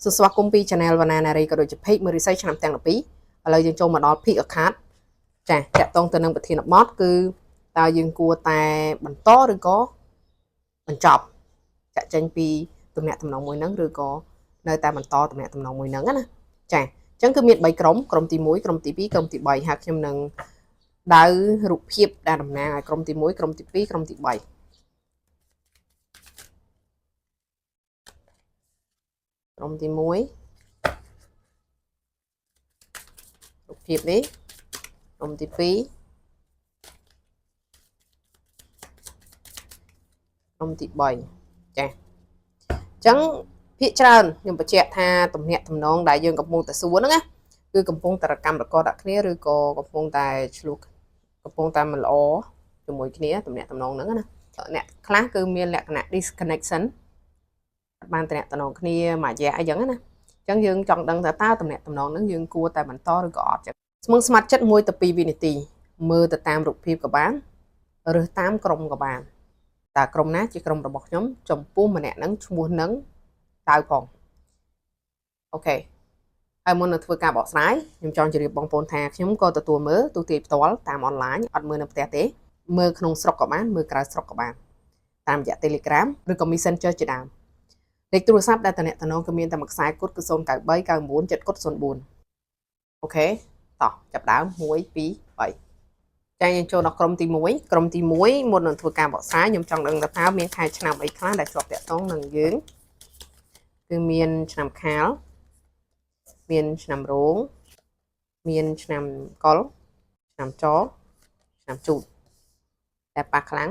សួស្តីគុំពី channel វណ្ណានារីក៏ដូចជា page មើល research ឆ្នាំទាំង12ឥឡូវយើងចូលមកដល់ pick a card ចាតាក់ទងទៅនឹងប្រធានបទគឺតើយើងគួរតែបន្តឬក៏បញ្ចប់ចាក់ចេញពីទំនាក់ទំនងមួយហ្នឹងឬក៏នៅតែបន្តទំនាក់ទំនងមួយហ្នឹងណាចាអញ្ចឹងគឺមាន3ក្រុមក្រុមទី1ក្រុមទី2ក្រុមទី3ហើយខ្ញុំនឹងដៅរូបភាពដែលតំណាងឲ្យក្រុមទី1ក្រុមទី2ក្រុមទី3ក្រុមទី1រូបភាពនេះក្រុមទី2ក្រុមទី3ចាអញ្ចឹងភាគច្រើនខ្ញុំបញ្ជាក់ថាទំនាក់ទំនងដែលយើងកំពុងតែសួរហ្នឹងណាគឺកំពុងតែរកម្មរកដាក់គ្នាឬក៏កំពុងតែឆ្លោះកំពុងតែមិនល្អជាមួយគ្នាទំនាក់ទំនងហ្នឹងណាអ្នកខ្លះគឺមានលក្ខណៈ disconnection បានតំណតំណងគ្នាមួយរយៈអីចឹងណាអញ្ចឹងយើងចង់ដឹងថាតើតំណតំណងហ្នឹងយើងគួរតែបន្តឬក៏អត់ចឹងស្មឹងស្មាត់ចិត្ត1ទៅ2វិនាទីមើលទៅតាមរូបភាពក៏បានឬតាមក្រុមក៏បានតើក្រុមណាជាក្រុមរបស់ខ្ញុំចំពោះម្នាក់ហ្នឹងឈ្មោះហ្នឹងតើផងអូខេហើយមុននឹងធ្វើការបកស្រាយខ្ញុំចង់ជម្រាបបងប្អូនថាខ្ញុំក៏ទទួលមើលទូទាយផ្ទាល់តាមអនឡាញអត់មើលនៅផ្ទះទេមើលក្នុងស្រុកក៏បានមើលក្រៅស្រុកក៏បានតាមរយៈ Telegram ឬក៏ Messenger ជាដើមលេខទូរស័ព្ទដែលតំណគឺមានតែមួយខ្សែគត់គឺ093 99 704អូខេតោះចាប់ដើម1 2 3ចាយើងចូលដល់ក្រុមទី1ក្រុមទី1មុននឹងធ្វើការបកស្រាយខ្ញុំចង់ដឹងថាមានខែឆ្នាំអីខ្លះដែលជាប់តាក់ទងនឹងយើងគឺមានឆ្នាំខាលមានឆ្នាំរោងមានឆ្នាំកុលឆ្នាំចឆ្នាំជូតតែប៉ះខ្លាំង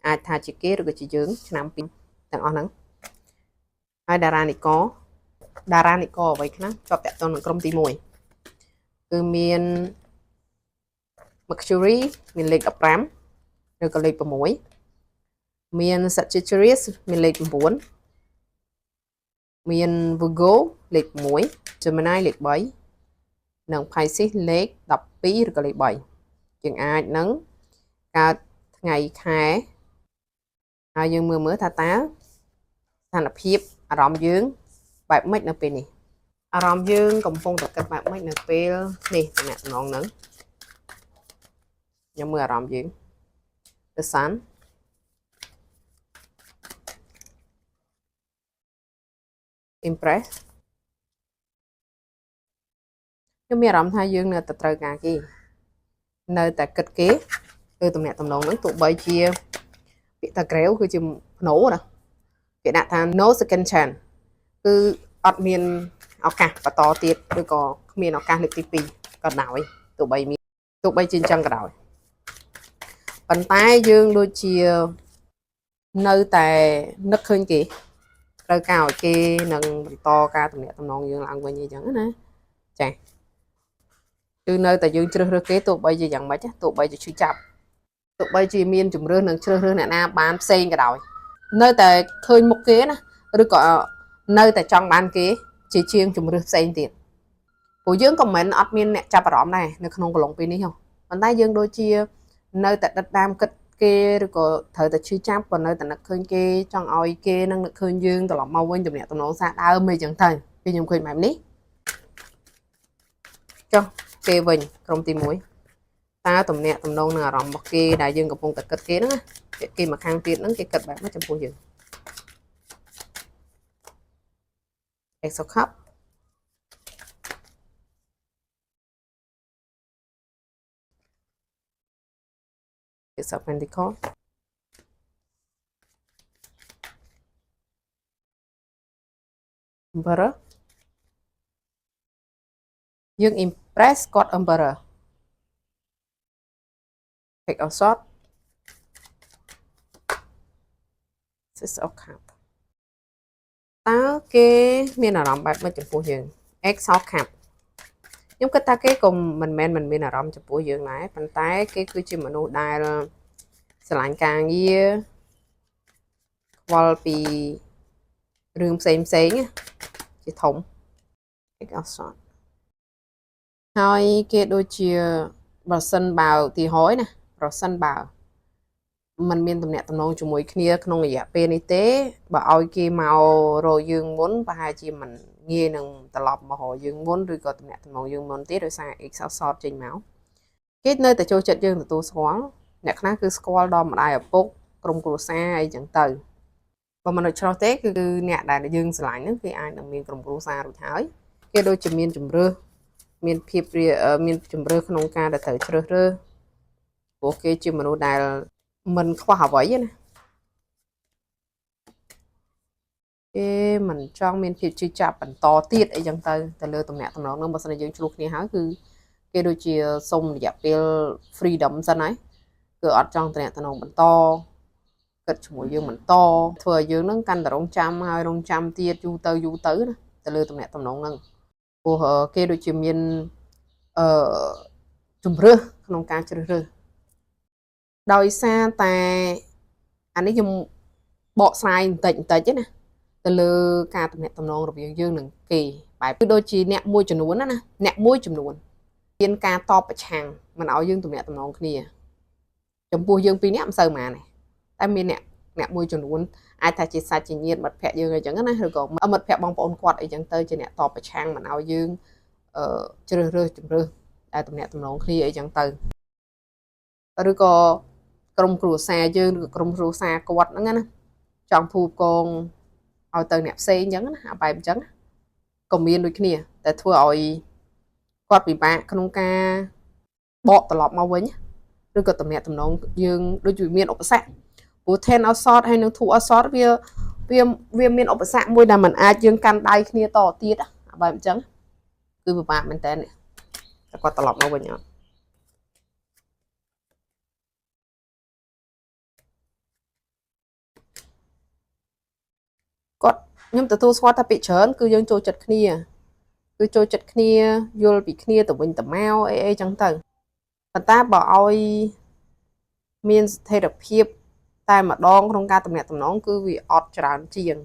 អាចថាជាគេឬក៏ជាយើងឆ្នាំពីរទាំងអស់ហ្នឹងហើយតារានិកអ្វីខ្លះជាប់តាក់ទងនឹងក្រុមទី1គឺមាន Mercury មានលេខ15ឬក៏លេខ6មាន Sagittarius មានលេខ9មាន Virgo លេខ6 Gemini លេខ3និង Pisces លេខ12ឬក៏លេខ3យើងអាចនឹងកើតថ្ងៃខែហើយយើងមើលថាតើស្ថានភាពអារម្មណ៍យើងបែបម៉េចនៅពេលនេះអារម្មណ៍យើងកំពុងតែគិតបែបម៉េចនៅពេលនេះតំណហ្នឹងខ្ញុំមើលអារម្មណ៍យើង The Sun Impress ខ្ញុំមានអារម្មណ៍ថាយើងនៅតែត្រូវការគេនៅតែគិតគេគឺតំណហ្នឹងទោះបីជាពាក្យតាក្រែវគឺជាភ្នោណាគេដាក់ថា no second chance គឺអត់មានឱកាសបន្តទៀតឬក៏គ្មានឱកាសលើកទី2ក៏ដោយទោះបីជាអញ្ចឹងក៏ដោយប៉ុន្តែយើងដូចជានៅតែនឹកឃើញគេត្រូវការឲ្យគេនឹងបន្តការតំណយើងឡើងវិញអីចឹងណាចាគឺនៅតែយើងជ្រើសរើសគេទោះបីជាយ៉ាងម៉េចទោះបីជាឈឺចាប់ទោះបីជាមានជំរឿននឹងជ្រើសរើសអ្នកណាបានផ្សេងក៏ដោយនៅតែឃើញមុខគេណាឬក៏នៅតែចង់បានគេជាជាងជំរឿសផ្សេងទៀតព្រោះយើងក៏មិនអត់មានអ្នកចាប់អារម្មណ៍ដែរនៅក្នុងកំឡុងពេលនេះប៉ុន្តែយើងដូចជានៅតែដិតដាមគិតគេឬក៏ត្រូវតែឈឺចាប់ក៏នៅតែនឹកឃើញគេចង់ឲ្យគេនឹងនឹកឃើញយើងត្រឡប់មកវិញតំណសារដើមអីចឹងទៅពេលខ្ញុំឃើញបែបនេះចុះគេវិញក្រុមទី1តើតំណនឹងអារម្មណ៍របស់គេដែលយើងកំពុងតែគិតគេហ្នឹងណាគេមកខាងទៀតហ្នឹងគេគិតបែបម៉េចចំពោះយើង Ace of Cups Ace of Pentacles Emperor យើង impress គាត់ Emperor Page of Swords Six of Cups តើគេមានអារម្មណ៍បែបម៉េចចំពោះយើង X of Cups ខ្ញុំគិតថាគេក៏មិនមែនមិនមានអារម្មណ៍ចំពោះយើងដែរប៉ុន្តែគេគឺជាមនុស្សដែលស្រឡាញ់ការងារខ្វល់ពីរឿងផ្សេងជាធំ X of Swords ហើយគេដូចជាបើសិនបើទី100ណាប្រសិនបើมันមានតំណជាមួយគ្នាក្នុងរយៈពេលនេះទេបើឲ្យគេមករកយើងមុនប្រហែលជាមិន ងាយនឹងត្រឡប់មករកយើងមុនឬក៏តំណែងតំណងយើងមុនទៀតដោយសារ X សតចេញមកគេនៅតែចូលចិត្តយើងទទួលស្គាល់អ្នកខ្លះគឺស្គាល់ដល់ម្ដាយឪពុកក្រុមគ្រួសារអីចឹងទៅបើមិនដូច្នោះទេគឺអ្នកដែលយើងស្រឡាញ់ហ្នឹងគេអាចនឹងមានក្រុមគ្រួសាររួចហើយគេដូចជាមានជំរឿសមានភាពមានជំរឿសក្នុងការដែលត្រូវជ្រើសរើសព្រោះគេជាមនុស្សដែលមិនខ្វះអ្វីណាគេមិនចង់មានភាពជឿចាប់បន្តទៀតអីចឹងទៅលើតំណែងតំណងហ្នឹងបើសិនជាយើងឆ្លោះគ្នាហើយគឺគេដូចជាសុំរយៈពេល freedom សិនហើយគឺអត់ចង់តំណែងតំណងបន្តគិតជាមួយយើងបន្តធ្វើឲ្យយើងហ្នឹងកាន់តែរងចាំហើយរងចាំទៀតយូរទៅណាទៅលើតំណែងតំណងហ្នឹងព្រោះគេដូចជាមានជំរឿសក្នុងការជ្រើសរើសដោយសារតែអានេះខ្ញុំបកស្រាយបន្តិចទេណាទៅលើការតំណែងតំណងរវាងយើងនឹងគេបែបគឺដូចជាអ្នកមួយចំនួនណាអ្នកមួយចំនួនមានការតបប្រឆាំងមិនឲ្យយើងតំណែងតំណងគ្នាចំពោះយើងពីរនាក់មិនសូវម៉ានទេតែមានអ្នកមួយចំនួនអាចថាជាសាច់ជាញាតិមិត្តភក្តិយើងអីចឹងណាឬក៏មិត្តភក្តិបងប្អូនគាត់អីចឹងទៅជាអ្នកតបប្រឆាំងមិនឲ្យយើងជ្រើសរើសជំរឿសតែតំណែងតំណងគ្នាអីចឹងទៅឬក៏ក្រុមគ្រួសារយើងឬក៏ក្រុមគ្រួសារគាត់ហ្នឹងណាចង់ភូកងឲ្យទៅអ្នកផ្សេងអញ្ចឹងណាអាបែបអញ្ចឹងក៏មានដូចគ្នាតែធ្វើឲ្យគាត់ពិបាកក្នុងការបកត្រឡប់មកវិញឬក៏តំណែងតំណងយើងដូចជាមានឧបសគ្គព្រោះ 10 អសតហើយនឹង 2 អសតវាមានឧបសគ្គមួយដែលมันអាចយើងកាន់ដៃគ្នាតទៀតអាបែបអញ្ចឹងគឺពិបាកមែនតើតែគាត់ត្រឡប់មកវិញអត់គាត់ខ្ញុំទទួលស្គាល់ថាពាក្យច្រើនគឺយើងចូលចិត្តគ្នាគឺចូលចិត្តគ្នាយល់ពីគ្នាទៅវិញទៅមកអីចឹងទៅប៉ុន្តែបើឲ្យមានស្ថិរភាពតែម្ដងក្នុងការតំណែងតំណងគឺវាអត់ច្រើនជាង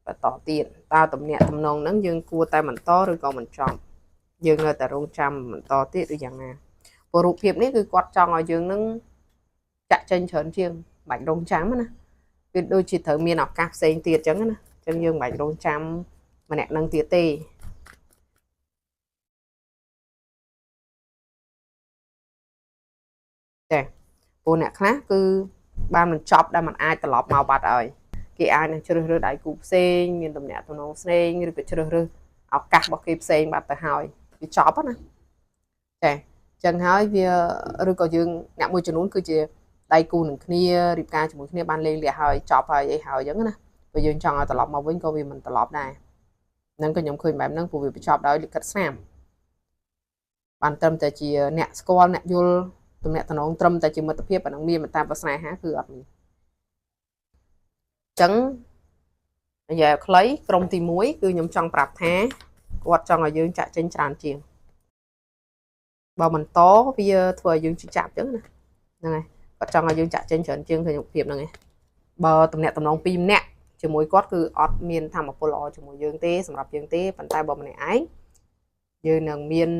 បន្តទៀតតើតំណែងតំណងហ្នឹងយើងគួរតែបន្តឬក៏មិនចង់យើងនៅតែរងចាំបន្តទៀតឬយ៉ាងណាព្រោះរូបភាពនេះគឺគាត់ចង់ឲ្យយើងនឹងចាក់ចេញច្រើនជាងបាច់រងចាំណាវាដូចជាត្រូវមានឱកាសផ្សេងទៀតអញ្ចឹងណាអញ្ចឹងយើងមិនបាច់រងចាំម្នាក់នឹងទៀតទេចាព្រោះអ្នកខ្លះគឺបានមិនចប់ដែលมันអាចត្រឡប់មកបាត់ហើយគេអាចនឹងជ្រើសរើសដៃគូផ្សេងមានតំណែងតំណងផ្សេងឬក៏ជ្រើសរើសឱកាសរបស់គេផ្សេងបាត់ទៅហើយវាចប់ណាចាអញ្ចឹងហើយវាឬក៏យើងអ្នកមួយចំនួនគឺជាដៃគូនឹងគ្នារៀបការជាមួយគ្នាបានលេងលះហើយចប់ហើយអីហើយអញ្ចឹងណាបើយើងចង់ឲ្យត្រឡប់មកវិញក៏វាមិនត្រឡប់ដែរហ្នឹងក៏ខ្ញុំឃើញបែបហ្នឹងព្រោះវាបញ្ចប់ដោយលិខិតស្នាមបានត្រឹមតែជាអ្នកស្គាល់អ្នកយល់តំណែងតំណងត្រឹមតែជាមិត្តភាពអានឹងមានតាមប្រស្នេហាគឺអត់មានអញ្ចឹងនិយាយឲ្យខ្លីក្រុមទី1គឺខ្ញុំចង់ប្រាប់ថាគាត់ចង់ឲ្យយើងចាក់ចេញច្រើនជាងបើបន្តវាធ្វើឲ្យយើងជិះចាប់អញ្ចឹងណាហ្នឹងហើយគាត់ចង់ឲ្យយើងចាក់ចេញច្រើនជាងឃើញរូបភាពហ្នឹងឯងបើតំណែងតំណង2ម្នាក់ជាមួយគាត់គឺអត់មានធម៌ពលល្អជាមួយយើងទេសម្រាប់យើងទេប៉ុន្តែបើម្នាក់ឯងយើងនឹងមាន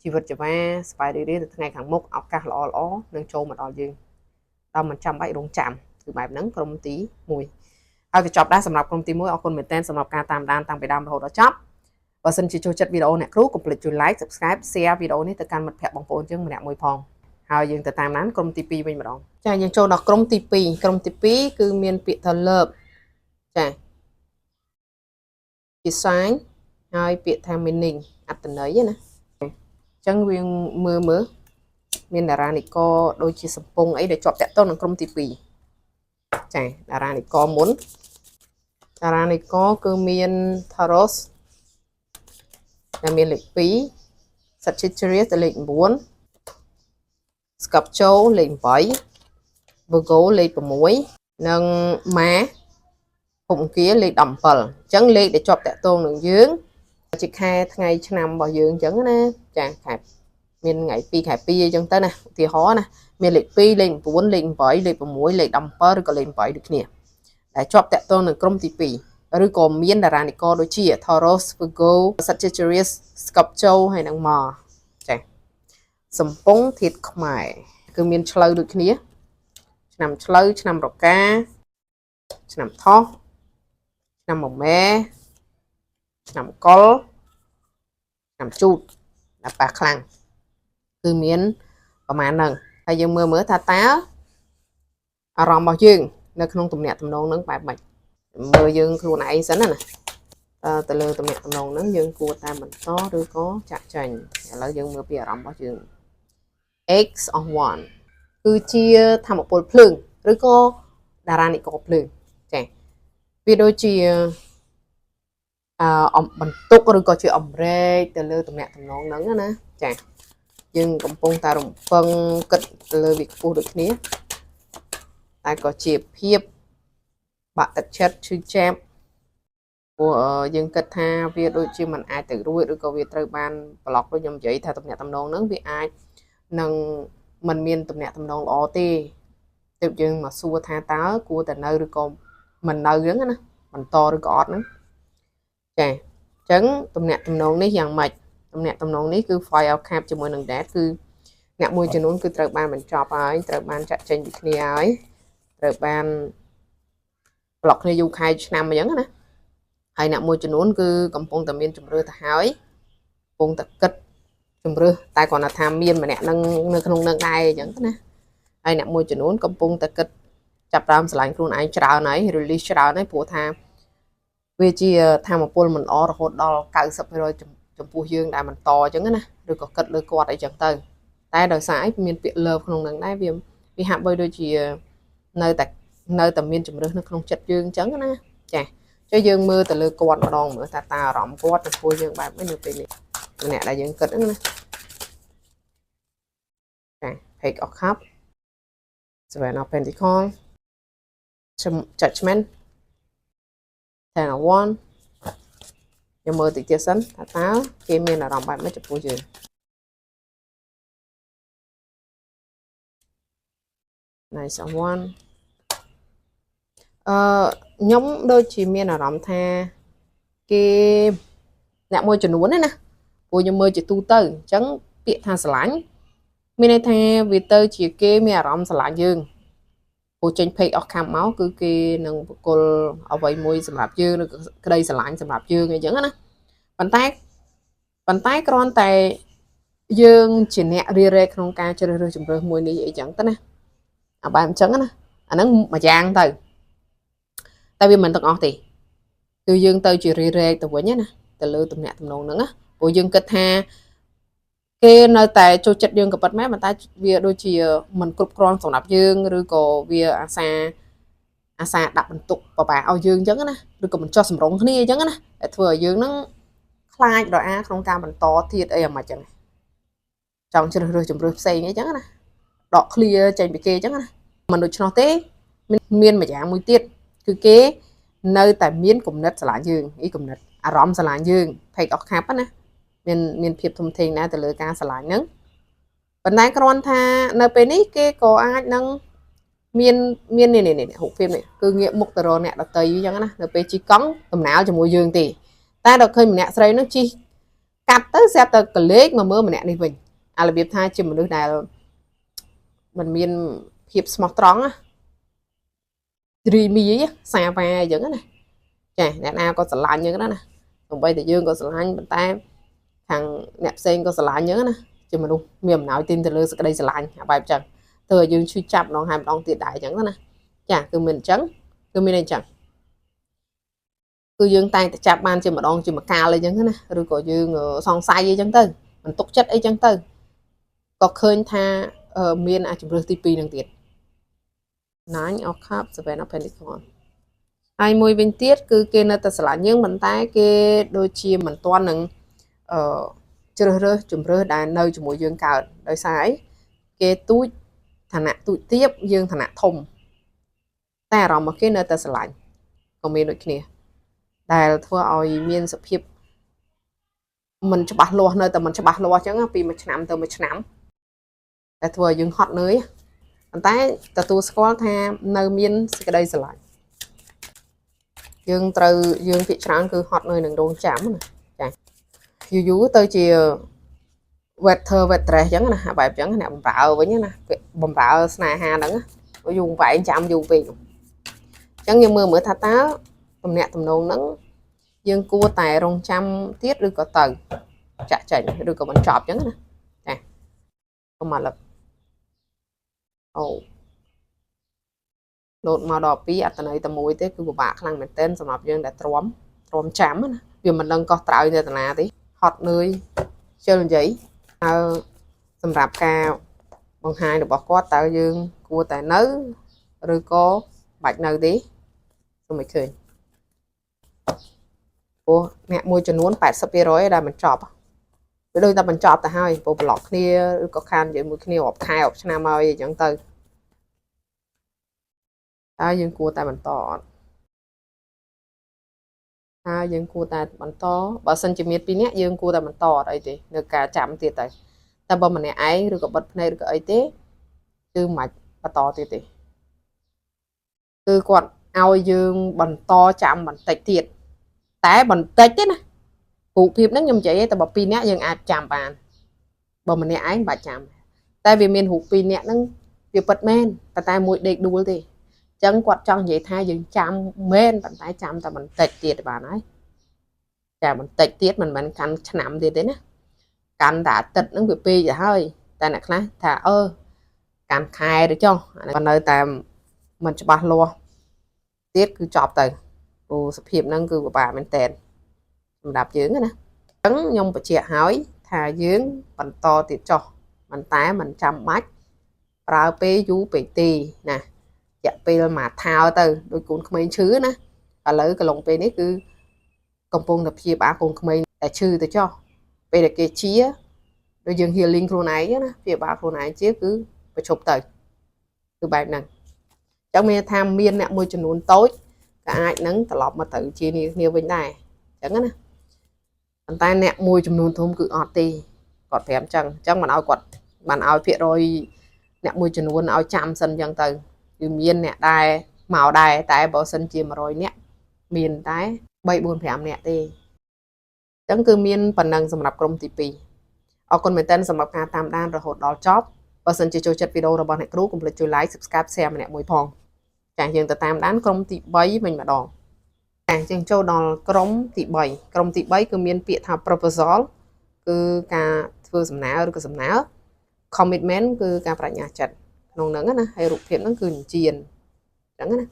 ជីវិតជីវ៉ាសប្បាយរីករាយទៅថ្ងៃខាងមុខឱកាសល្អនឹងចូលមកដល់យើងដល់មិនចាំបាច់រងចាំគឺបែបហ្នឹងក្រុមទី1ហើយទៅចប់ដែរសម្រាប់ក្រុមទី1អរគុណមែនទែនសម្រាប់ការតាមដានតាំងពីដើមរហូតដល់ចប់បើសិនជាចូលចិត្តវីដេអូអ្នកគ្រូកុំភ្លេចជួយ like subscribe share វីដេអូនេះទៅកាន់មិត្តភ័ក្តិបងប្អូនយើងម្នាក់មួយផងហើយយើងទៅតាមដានក្រុមទី2វិញម្ដងចាយើងចូលដល់ក្រុមទី2ក្រុមទី2គឺមានពាក្យថា love ចាជា sign ហើយពាក្យថា meaning អត្ថន័យណាអញ្ចឹងវាមើលមានតារានិកដូចជាសំពងអីដែលជាប់តាក់ទងនឹងក្រុមទី2ចាតារានិកមុនតារានិកគឺមាន Taurus ដែលមានលេខ2 Sagittarius លេខ9 Scorpio លេខ8 Virgo លេខ6និង Mars ភពអង្គារលេខ17អញ្ចឹងលេខដែលជាប់តាក់ទងនឹងយើងជាខែថ្ងៃឆ្នាំរបស់យើងអញ្ចឹងណាចាខែមានថ្ងៃ2ខែ2អញ្ចឹងទៅណាឧទាហរណ៍ណាមានលេខ2លេខ9លេខ8លេខ6លេខ17ឬក៏លេខ8ដូចគ្នាដែលជាប់តាក់ទងនឹងក្រុមទី2ឬក៏មានតារានិកដូចជា Taurus Virgo Sagittarius Scorpio ហើយនិង Mars ចាសំពងធាតុខ្មែរគឺមានឆ្លូវដូចគ្នាឆ្នាំឆ្លូវឆ្នាំរកាឆ្នាំថោះ ឆ្នាំមួយម៉ែឆ្នាំកុលឆ្នាំជូតដល់ប៉ះខ្លាំងគឺមានប្រហែលហ្នឹងហើយយើងមើលថាតើអារម្មណ៍របស់យើងនៅក្នុងទំនាក់ទំនងហ្នឹងបែបម៉េចមើលយើងខ្លួនឯងសិនណាទៅលើទំនាក់ទំនងហ្នឹងយើងគួរតែបន្តឬក៏ចាក់ចេញឥឡូវយើងមើលពីអារម្មណ៍របស់យើង X of 1គឺជាធម្មពលភ្លើងឬក៏តារានិកភ្លើងចាវាដូចជាបន្ទុកឬក៏ជាអំរែកទៅលើទំនាក់ទំនងហ្នឹងណាចាយើងកំពុងតែរំពឹងគិតទៅលើវាខ្ពស់ដូចគ្នាតែក៏ជាភាពបាក់ទឹកចិត្តឈឺចាប់ព្រោះយើងគិតថាវាដូចជាមិនអាចទៅរួចឬក៏វាត្រូវបានប្លុកដូចខ្ញុំនិយាយថាទំនាក់ទំនងហ្នឹងវាអាចនឹងមិនមានទំនាក់ទំនងល្អទេទើបយើងមកសួរថាតើគួរតែនៅឬក៏មិននៅហ្នឹងណាបន្តឬក៏អត់ហ្នឹងចាអញ្ចឹងទំនាក់ទំនងនេះយ៉ាងម៉េចទំនាក់ទំនងនេះគឺ file cap ជាមួយនឹង date គឺអ្នកមួយចំនួនគឺត្រូវបានបញ្ចប់ហើយត្រូវបានចាក់ចេញពីគ្នាហើយត្រូវបានប្លុកគ្នាយូរខែឆ្នាំអញ្ចឹងណាហើយអ្នកមួយចំនួនគឺកំពុងតែមានជំរឿទៅហើយកំពុងតែគិតជំរឿតែគ្រាន់តែថាមានម្នាក់នឹងនៅក្នុងនឹងដែរអញ្ចឹងណាហើយអ្នកមួយចំនួនកំពុងតែគិតចាប់តាមឆ្លាញ់ខ្លួនឯងច្រើនហើយ release ច្រើនហើយព្រោះថាវាជាធម្មពលមិនអរហូតដល់ 90% ចំពោះយើងដែលបន្តអញ្ចឹងណាឬក៏គិតលើគាត់អីចឹងទៅតែដោយសារអីមានពាក្យ love ក្នុងនឹងដែរវាហាក់បីដូចជានៅតែមានជំរឿននៅក្នុងចិត្តយើងអញ្ចឹងណាចាចុះយើងមើលទៅលើគាត់ម្ដងមើលថាអារម្មណ៍គាត់ចំពោះយើងបែបនេះនៅពេលនេះអ្នកដែលយើងគិតហ្នឹងណាចា Page of Cups Seven of Pentacles Judgment Ten of Wands យើងមើលតិចទៀតសិនថាតើគេមានអារម្មណ៍បែបម៉េចចំពោះយើង Nice of Wands ខ្ញុំដូចជាមានអារម្មណ៍ថាគេអ្នកមួយចំនួនណាព្រោះខ្ញុំមើលជាទូទៅអញ្ចឹងពាក្យថាស្រឡាញ់មានន័យថាវាទៅជាគេមានអារម្មណ៍ស្រឡាញ់យើងព្រោះចេញ Page of Cups មកគឺគេនឹងបកគលអ្វីមួយសម្រាប់យើងឬក្តីស្រឡាញ់សម្រាប់យើងអីចឹងណាប៉ុន្តែគ្រាន់តែយើងជាអ្នករៀបរែកក្នុងការជ្រើសរើសជំរើសមួយនេះអីចឹងទៅណាអាបែបអញ្ចឹងណាអាហ្នឹងមួយយ៉ាងទៅតែវាមិនទាំងអស់ទេគឺយើងទៅជារៀបរែកទៅវិញណាទៅលើទំនាក់ទំនងហ្នឹងណាព្រោះយើងគិតថាគេនៅតែចូលចិត្តយើងក៏ប៉ុតមែនប៉ុន្តែវាដូចជាមិនគ្រប់គ្រាន់សម្រាប់យើងឬក៏វាអាសាដាក់បន្ទុកបបាឲ្យយើងអញ្ចឹងណាឬក៏មិនចោះសម្រងគ្នាអញ្ចឹងណាតែធ្វើឲ្យយើងហ្នឹងខ្លាចរអាក្នុងការបន្តទៀតអីអាម៉េចចឹងចង់ជ្រើសរើសជំរើសផ្សេងអីចឹងណាដក clear ចេញពីគេអញ្ចឹងណាមិនដូច្នោះទេមានមួយយ៉ាងមួយទៀតគឺគេនៅតែមានគំនិតស្រឡាញ់យើងគំនិតអារម្មណ៍ស្រឡាញ់យើង Page of Cups ណាមានភាពធំធេងណាស់ទៅលើការស្រឡាញ់ហ្នឹងប៉ុន្តែគ្រាន់ថានៅពេលនេះគេក៏អាចនឹងមាននេះរូបភាពនេះគឺងាកមុខទៅរកអ្នកដតីអញ្ចឹងណានៅពេលជិះកង់ដំណើរជាមួយយើងទេតែដល់ឃើញម្នាក់ស្រីនោះជិះកាត់ទៅស្រាប់តែកលេចមកមើលម្នាក់នេះវិញអារបៀបថាជាមនុស្សដែលមិនមានភាពស្មោះត្រង់ណារីមីសាវ៉ាអញ្ចឹងណាចាអ្នកណាក៏ស្រឡាញ់អញ្ចឹងណាទោះបីតែយើងក៏ស្រឡាញ់ប៉ុន្តែខាងអ្នកផ្សេងក៏ស្រឡាញ់អញ្ចឹងណាជាមនុស្សមានអំណោយទាញទៅលើសេចក្តីស្រឡាញ់បែបអញ្ចឹងធ្វើឲ្យយើងឈឺចាប់ម្ដងហើយម្ដងទៀតដែរអញ្ចឹងណាចាគឺមានអញ្ចឹងគឺមានអញ្ចឹងគឺយើងតែងតែចាប់បានជាម្ដងជាម្កាលអីចឹងណាឬក៏យើងសង្ស័យអីចឹងទៅមិនទុកចិត្តអីចឹងទៅក៏ឃើញថាមានជំរឿសទី2នឹងទៀត Nine of Cups Seven of Pentacles ហើយមួយវិញទៀតគឺគេនៅតែស្រឡាញ់យើងប៉ុន្តែគេដូចជាមិនទាន់នឹងជ្រើសរើសជំរឿសដែលនៅជាមួយយើងកើតដោយសារអីគេទូចឋានៈទូចទាបយើងឋានៈធំតែអារម្មណ៍របស់គេនៅតែស្រឡាញ់ក៏មានដូចគ្នាដែលធ្វើឲ្យមានសភាពមិនច្បាស់លាស់នៅតែមិនច្បាស់លាស់អញ្ចឹងពីមួយឆ្នាំទៅមួយឆ្នាំតែធ្វើឲ្យយើងហត់នឿយប៉ុន្តែទទួលស្គាល់ថានៅមានសេចក្តីស្រឡាញ់យើងភាគច្រើនគឺហត់នឿយនឹងរងចាំណាចាយូរទៅជា wetter waitress អញ្ចឹងណាបែបអញ្ចឹងអ្នកបំរើវិញណាបំរើស្នេហាហ្នឹងយូរវែងចាំយូរពេកអញ្ចឹងយើងមើលថាតើ ទំនាក់ទំនងហ្នឹងយើងគួរតែរងចាំទៀតឬក៏ទៅចាក់ចេញឬក៏បញ្ចប់អញ្ចឹងណាចាកុំមកលឹកអូលោតមកដល់2អត្តន័យតែមួយទេគឺពិបាកខ្លាំងមែនទែនសម្រាប់យើងដែលទ្រាំចាំណាវាមិនដឹងកោះត្រើយទៅណាទេហត់នឿយជិលនិយាយហើយសម្រាប់ការបង្ហាញរបស់គាត់តើយើងគួរតែនៅឬក៏បាច់នៅទេសូមឲ្យឃើញព្រោះអ្នកមួយចំនួន 80% ដែលបញ្ចប់វាដូចតែបញ្ចប់ទៅហើយព្រោះប្លុកគ្នាឬក៏ខាននិយាយមួយគ្នារាប់ខែរាប់ឆ្នាំហើយអញ្ចឹងទៅតើយើងគួរតែបន្តអត់ហើយយើងគួរតែបន្តបើសិនជាមាន2នាក់យើងគួរតែបន្តអត់អីទេនៅការចាំទៀតទៅតែបើម្នាក់ឯងឬក៏បិទភ្នែកឬក៏អីទេគឺមិនបន្តទៀតទេគឺគាត់ឲ្យយើងបន្តចាំបន្តិចទៀតតែបន្តិចទេណារូបភាពហ្នឹងខ្ញុំនិយាយតែបើ2នាក់យើងអាចចាំបានបើម្នាក់ឯងមិនបាច់ចាំតែវាមានរូប2នាក់ហ្នឹងវាពិតមែនប៉ុន្តែមួយដេកដួលទេអញ្ចឹងគាត់ចង់និយាយថាយើងចាំមែនប៉ុន្តែចាំតែបន្តិចទៀតបានហើយចាបន្តិចទៀតមិនមែនកាន់ឆ្នាំទៀតទេណាកាន់តែអាទិត្យហ្នឹងវាពេកទៅហើយតែអ្នកខ្លះថាកាន់ខែទៅចុះអានៅតែមិនច្បាស់លាស់ទៀតគឺចប់ទៅព្រោះសភាពហ្នឹងគឺពិបាកមែនតើសម្រាប់យើងណាអញ្ចឹងខ្ញុំបញ្ជាក់ហើយថាយើងបន្តទៀតចុះមិនតែមិនចាំបាច់ប្រើពេលយូរពេកទេណារយៈពេលមួយថោទៅដូចកូនក្មេងឈឺណាឥឡូវកន្លងពេលនេះគឺកំពុងតែព្យាបាលកូនក្មេងតែឈឺទៅចុះពេលដែលគេជាដូចយើង healing ខ្លួនឯងណាព្យាបាលខ្លួនឯងជាគឺបញ្ឈប់ទៅគឺបែបហ្នឹងអញ្ចឹងមានថាមានអ្នកមួយចំនួនតូចក៏អាចនឹងត្រឡប់មកទៅជាគ្នាវិញដែរអញ្ចឹងណាប៉ុន្តែអ្នកមួយចំនួនធំគឺអត់ទេគាត់ប្រាប់អញ្ចឹងមិនឲ្យគាត់បានឲ្យភាគរយអ្នកមួយចំនួនឲ្យចាំសិនអញ្ចឹងទៅគឺមានអ្នកដែរមកដែរតែបើសិនជា100នាក់មានតែ3 4 5នាក់ទេអញ្ចឹងគឺមានប៉ុណ្ណឹងសម្រាប់ក្រុមទី2អរគុណមែនទែនសម្រាប់ការតាមដានរហូតដល់ចប់បើសិនជាចូលចិត្តវីដេអូរបស់អ្នកគ្រូកុំភ្លេចជួយ like subscribe share ម្នាក់មួយផងចាយើងទៅតាមដានក្រុមទី3វិញម្ដងចាជាងចូលដល់ក្រុមទី3ក្រុមទី3គឺមានពាក្យថា proposal គឺការធ្វើសំណើឬក៏សំណើ commitment គឺការបញ្ញាចិត្តក្នុងហ្នឹងណាហើយរូបភាពហ្នឹងគឺអញ្ជៀនអញ្ចឹងណា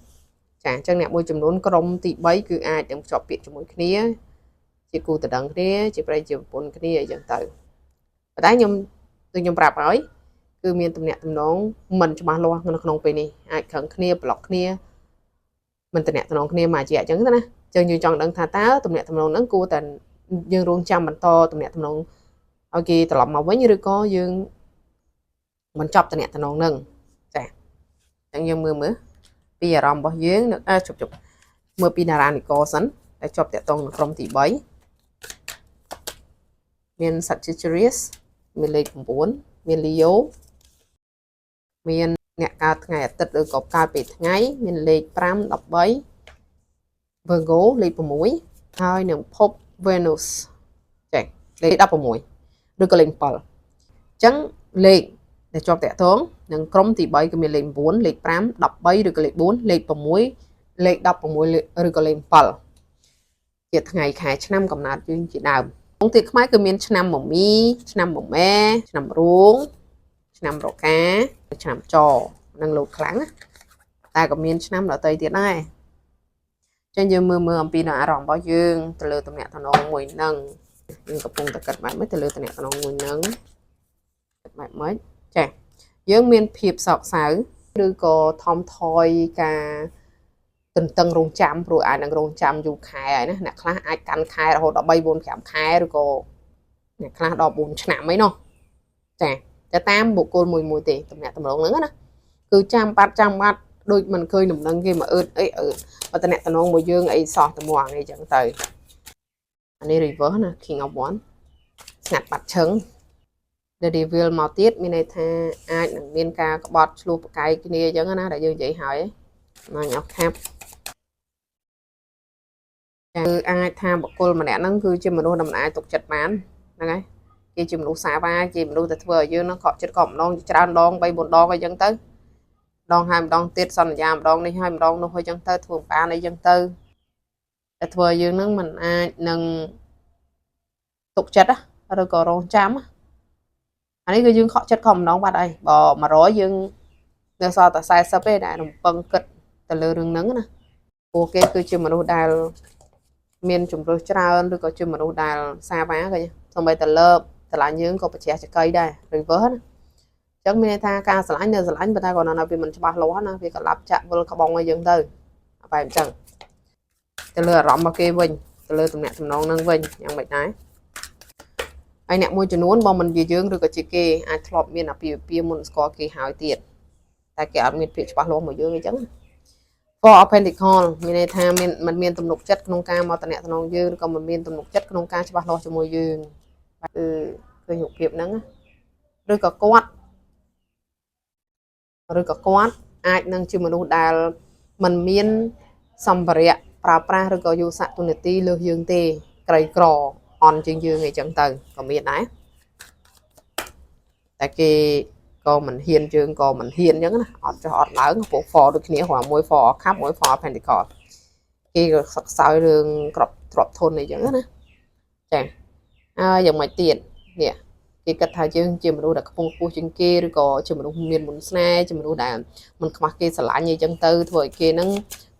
ចាអញ្ចឹងអ្នកមួយចំនួនក្រុមទី3គឺអាចនឹងភ្ជាប់ពាក្យជាមួយគ្នាជាគូតដឹងគ្នាជាប្រិយជាប្រពន្ធគ្នាអញ្ចឹងទៅប៉ុន្តែខ្ញុំប្រាប់ហើយគឺមានទំនាក់ទំនងមិនច្បាស់លាស់នៅក្នុងពេលនេះអាចខឹងគ្នាប្លុកគ្នាមិនទំនាក់ទំនងគ្នាមួយរយៈអញ្ចឹងណាអញ្ចឹងយើងចង់ដឹងថាតើទំនាក់ទំនងហ្នឹងគួរតែយើងរងចាំបន្តទំនាក់ទំនងឲ្យគេត្រឡប់មកវិញឬក៏យើងបញ្ចប់ទំនាក់ទំនងហ្នឹងចាអញ្ចឹងយើងមើលពីអារម្មណ៍របស់យើងជប់មើលពីតារានិកសិនដែលជាប់តាក់ទងនៅក្រុមទី3មាន Sagittarius មានលេខ9មាន Leo មានអ្នកកើតថ្ងៃអាទិត្យឬក៏កើតពេលថ្ងៃមានលេខ5 13 Virgo លេខ6ហើយនឹងភព Venus ចេះលេខ16ឬក៏លេខ7អញ្ចឹងលេខដែលជាប់តាក់ទងនឹងក្រុមទី3គឺមានលេខ9លេខ5 13ឬក៏លេខ4លេខ6លេខ16ឬក៏លេខ7ជាថ្ងៃខែឆ្នាំកំណើតយើងជាដើមក្នុងទីខ្មែរគឺមានឆ្នាំមមីឆ្នាំមមែឆ្នាំរួងឆ្នាំរកាឆ្នាំចនឹងលោកខ្លាំងតែក៏មានឆ្នាំដទៃទៀតដែរចឹងយើងមើលអំពីអារម្មណ៍របស់យើងទៅលើតំណែងតំណងមួយនឹងយើងកំពុងតែកាត់បែបទៅលើតំណែងតំណងមួយនឹងកាត់បែបមិនចាយើងមានភាពសោកសៅឬក៏ថមថយការទន្ទឹងរង់ចាំព្រោះអាចនឹងរង់ចាំយូរខែហើយណាអ្នកខ្លះអាចកាន់ខែរហូតដល់3 4 5ខែឬក៏អ្នកខ្លះដល់4ឆ្នាំអីនោះចាតែតាមបុគ្គលមួយទេតំណែងតំណងហ្នឹងណាគឺចាំបាត់ដូចមិនឃើញដំណឹងគេមកអឺតបើតំណែងតំណងមួយយើងអីសោះត្មងអីចឹងទៅអានេះ reverse ណា King of Wands ស្ងាត់បាត់ឈឹង The Devil មកទៀតមានន័យថាអាចនឹងមានការក្បត់ឆ្លោះប្រកែកគ្នាអញ្ចឹងណាដែលយើងនិយាយហើយមកញ៉ោះខាប់គឺអាចថាបុគ្គលម្នាក់ហ្នឹងគឺជាមនុស្សដែលមិនអាចទុកចិត្តបានហ្នឹងហើយគេជាមនុស្សសាវាជាមនុស្សដែលធ្វើឲ្យយើងហ្នឹងខកចិត្តក៏ម្ដងច្រើនដង3 4ដងអីចឹងទៅដងហើយម្ដងទៀតសន្យាម្ដងនេះហើយម្ដងនោះអីចឹងទៅធ្វើបានអីចឹងទៅ តែធ្វើឲ្យយើងនឹងមិនអាចនឹងទុកចិត្តឬក៏រងចាំអានេះគឺយើងខកចិត្តខំម្ដងបាត់ហើយបើ100យើងនៅសល់តែ40ទេដែលរំពឹងគិតទៅលើរឿងហ្នឹងណាពួកគេគឺជាមនុស្សដែលមានជំរឿសច្រើនឬក៏ជាមនុស្សដែលសាវ៉ាក៏សូម្បីតែលើបឆ្លាញ់យើងក៏ប្រជ្រះចកៃដែរ reverse ណាអញ្ចឹងមានន័យថាការឆ្លាញ់នៅឆ្លាញ់ប៉ុន្តែក៏នៅវាមិនច្បាស់លាស់ណាវាក៏ឡាប់ចាក់វិលក្បងឲ្យយើងទៅបែបអញ្ចឹងទៅលើអារម្មណ៍របស់គេវិញទៅលើទំនាក់ទំនងនឹងវិញយ៉ាងម៉េចដែរហើយអ្នកមួយចំនួនបើមិនជាយើងឬក៏ជាគេអាចធ្លាប់មានអាពាហ៍ពិពាហ៍មុនស្គាល់គេហើយទៀតតែគេអត់មានភាពច្បាស់លាស់មកយើងអញ្ចឹង For Pentacle មានន័យថាมันមានទំនុកចិត្តក្នុងការមកតំណែងយើងឬក៏មិនមានទំនុកចិត្តក្នុងការច្បាស់លាស់ជាមួយយើងគឺឃើញរូបភាពហ្នឹងឬក៏គាត់អាចនឹងជាមនុស្សដែលมันមានសម្ភារៈប្រើប្រាស់ឬក៏យុស័កទុនទីលើសយើងទេក្រីក្រអន់ជាងយើងអីចឹងទៅក៏មានដែរតែគេក៏មិនហ៊ានយើងក៏មិនហ៊ានអញ្ចឹងណាអត់ចោះអត់ឡើងពួក for ដូចគ្នាគ្រាន់មួយ for cup មួយ for pentacle គេក៏សក្សើយរឿងក្របទ្របធនអីចឹងណាចាហើយយ៉ាងម៉េចទៀតនេះគេគិតថាយើងជាមនុស្សដែលខ្ពង់ខ្ពស់ជាងគេឬក៏ជាមនុស្សមានមុនស្នេហ៍ជាមនុស្សដែលមិនខ្មាស់គេស្រឡាញ់អីចឹងទៅធ្វើឲ្យគេហ្នឹង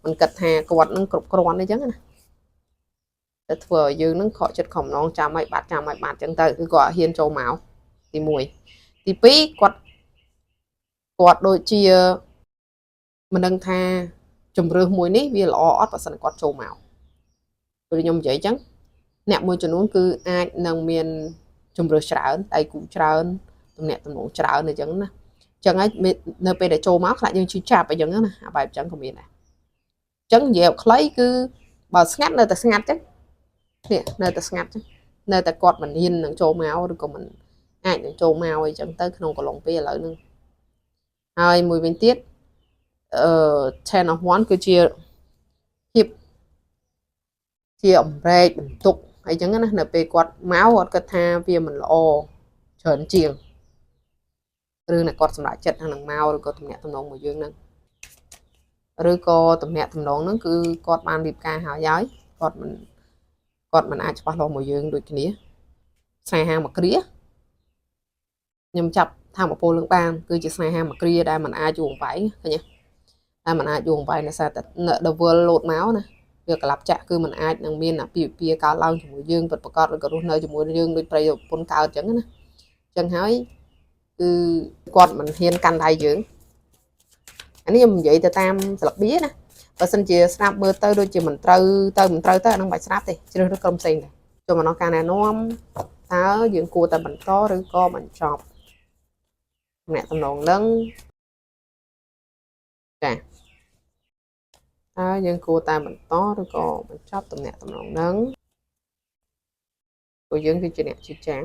មិនគិតថាគាត់នឹងគ្រប់គ្រាន់អីចឹងណាតែធ្វើឲ្យយើងនឹងខកចិត្តខំណងចាំឲ្យបាត់ចឹងទៅគឺគាត់ហ៊ានចូលមកទី1ទី2គាត់ដូចជាមិនដឹងថាជំរឿសមួយនេះវាល្អអត់បើសិនគាត់ចូលមកដូចខ្ញុំនិយាយចឹងអ្នកមួយចំនួនគឺអាចនឹងមានជំរឿសច្រើនដៃគូច្រើនទំនាក់ទំនងច្រើនអញ្ចឹងណាអញ្ចឹងហើយនៅពេលដែលចូលមកខ្លាចយើងឈឺចាប់អញ្ចឹងណាអាបែបអញ្ចឹងក៏មានដែរអញ្ចឹងនិយាយឲ្យខ្លីគឺបើស្ងាត់នៅតែស្ងាត់ចឹងនេះនៅតែស្ងាត់ចឹងនៅតែគាត់មិនហ៊ាននឹងចូលមកឬក៏មិនអាចនឹងចូលមកអីចឹងទៅក្នុងកន្លងពេលឥឡូវហ្នឹងហើយមួយវិញទៀត10 of Wands គឺជាភាពជាអំរែកបន្ទុកអីចឹងណានៅពេលគាត់មកគាត់គិតថាវាមិនល្អច្រើនជាងឬណាគាត់សម្រេចចិត្តនឹងមកឬក៏ទំនាក់ទំនងមួយយើងហ្នឹងឬក៏ទំនាក់ទំនងហ្នឹងគឺគាត់បានរៀបការហើយគាត់មិនអាចច្បាស់លាស់មួយយើងដូចគ្នាស្នេហាមួយគ្រាខ្ញុំចាប់ថាមពលនឹងបានគឺជាស្នេហាមួយគ្រាដែលមិនអាចយូរអង្វែងឃើញទេតែមិនអាចយូរអង្វែងដោយសារតែ The World លោតមកណាវាក្លាប់ចាក់គឺมันអាចនឹងមានអាពាហ៍ពិពាហ៍កើតឡើងជាមួយយើងពិតប្រាកដឬក៏រស់នៅជាមួយយើងដូចប្រៃប្រពន្ធកើតអញ្ចឹងណាអញ្ចឹងហើយគឺគាត់មិនហ៊ានកាន់ដៃយើងអានេះខ្ញុំនិយាយទៅតាមស្លាបបៀណាបើសិនជាស្ដាប់មើលទៅដូចជាមិនត្រូវទៅអានឹងបាច់ស្ដាប់ទេជ្រើសរើសក្រុមផ្សេងដែរចូលមកដល់ការណែនាំតើយើងគួរតែបន្តឬក៏បញ្ចប់អ្នកតំណងនឹងចាហើយយើងគួរតែបន្តឬក៏បញ្ចប់ទំនាក់ទំនងនឹងព្រោះយើងគឺជាអ្នកជិះចាំ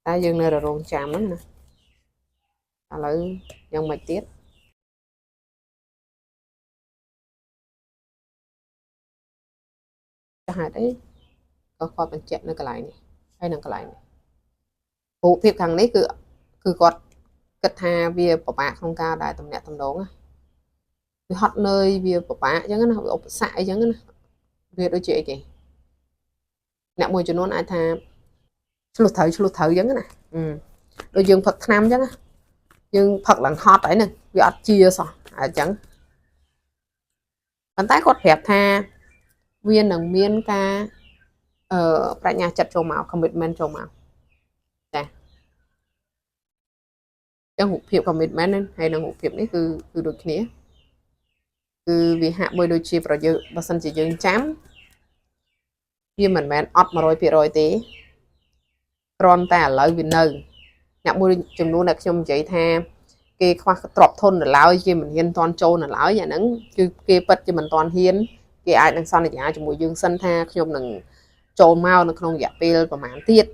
តែយើងនៅរងចាំហ្នឹងណាឥឡូវយ៉ាងម៉េចទៀតចាហេតុអីក៏គាត់បញ្ជាក់នៅកន្លែងនេះហើយនឹងកន្លែងនេះរូបភាពខាងនេះគឺគាត់គិតថាវាពិបាកក្នុងការដែលទំនាក់ទំនងណាវាហត់នឿយវាពិបាកអញ្ចឹងណាវាឧបសគ្គអីចឹងណាវាដូចជាអីគេអ្នកមួយចំនួនអាចថាឆ្លុះត្រូវអញ្ចឹងណាដូចយើងផឹកថ្នាំអញ្ចឹងណាយើងផឹកឡើងហត់ហើយហ្នឹងវាអត់ជាសោះអញ្ចឹងប៉ុន្តែគាត់ប្រាប់ថាវានឹងមានការប្រាជ្ញាចិត្តចូលមក commitment ចូលមកចាចឹងរូបភាព commitment ហើយនឹងរូបភាពនេះគឺដូចគ្នាគឺវាហាក់បីដូចជាប្រយោជន៍បើសិនជាយើងចាំវាមិនមែនអត់ 100% ទេគ្រាន់តែឥឡូវវានៅអ្នកមួយចំនួនដែលខ្ញុំនិយាយថាគេខ្វះទ្រព្យធននៅឡើយគេមិនហ៊ានតន់ចូលនៅឡើយអាហ្នឹងគឺគេពិតជាមិនតន់ហ៊ានគេអាចនឹងសន្យាជាមួយយើងសិនថាខ្ញុំនឹងចូលមកនៅក្នុងរយៈពេលប្រហែលទៀត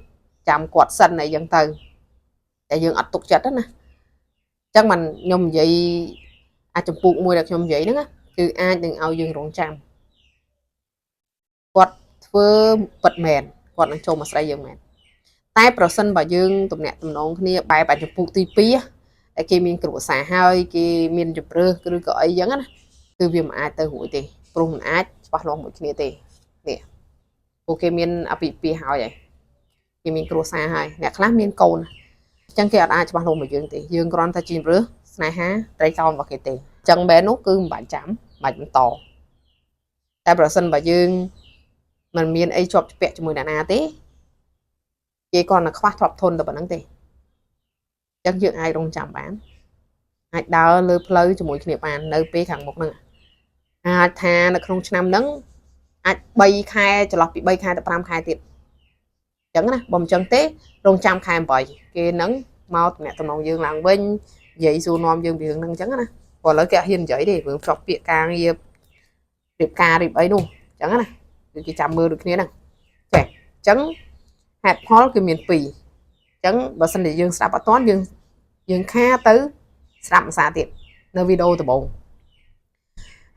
ចាំគាត់សិនអីចឹងទៅតែយើងអត់ទុកចិត្តណាអញ្ចឹងមិនខ្ញុំនិយាយអាចចម្ពោះមួយដែលខ្ញុំនិយាយហ្នឹងគឺអាចនឹងឲ្យយើងរងចាំគាត់ធ្វើពិតមែនគាត់នឹងចូលមកស្រីយើងមែនតែប្រសិនបើយើងទំនាក់ទំនងគ្នាបែបអាចចម្ពោះទី2តែគេមានគ្រួសារហើយគេមានជំរឿសឬក៏អីចឹងណាគឺវាមិនអាចទៅរួចទេ ព្រោះមិនអាចច្បាស់លាស់មួយគ្នាទេនេះពួកគេមានអភិពាហ៍ហើយគេមានគ្រួសារហើយអ្នកខ្លះមានកូនអញ្ចឹងគេអត់អាចច្បាស់លាស់មួយយើងទេយើងគ្រាន់តែជារើសស្នេហាត្រីកោណរបស់គេទេអញ្ចឹងបែរនោះគឺមិនបាច់ចាំបាច់បន្តតែប្រសិនបើយើងមិនមានអីជាប់ពាក់ជាមួយអ្នកណាទេគេគ្រាន់តែខ្វះទ្រព្យធនតែប៉ុណ្្នឹងទេអញ្ចឹងយើងអាចរងចាំបានអាចដើរលើផ្លូវជាមួយគ្នាបាននៅពេលខាងមុខហ្នឹងអាចថានៅក្នុងឆ្នាំហ្នឹងអាច3ខែចន្លោះពី3ខែទៅ5ខែទៀតអញ្ចឹងណាបើមិនអញ្ចឹងទេរងចាំខែ8គេហ្នឹងមកតំណាក់តំណងយើងឡើងវិញនិយាយសួរនាំយើងពីរឿងហ្នឹងអញ្ចឹងណាព្រោះឥឡូវគេអត់ហ៊ាននិយាយទេរឿងជាប់ពាក្យការងាររៀបការរៀបអីនោះអញ្ចឹងណាគឺគេចាំមើលដូចគ្នាហ្នឹងចេះអញ្ចឹងហេតុផលគឺមាន2អញ្ចឹងបើសិនជាយើងស្ដាប់អត់ទាន់យើងខាទៅស្ដាប់ភាសាទៀតនៅវីដេអូដំបូង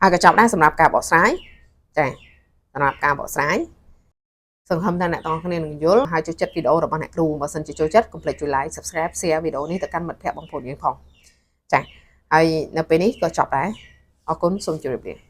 ហើយក៏ចប់ដែរសម្រាប់ការបកស្រាយចាសម្រាប់ការបកស្រាយសង្ឃឹមថាអ្នកទាំងអស់គ្នានឹងយល់ហើយចូលចិត្តវីដេអូរបស់អ្នកគ្រូបើសិនជាចូលចិត្តកុំភ្លេចជួយ like subscribe share វីដេអូនេះទៅកាន់មិត្តភ័ក្តិបងប្អូនយើងផងចាហើយនៅពេលនេះក៏ចប់ដែរអរគុណសូមជម្រាបលា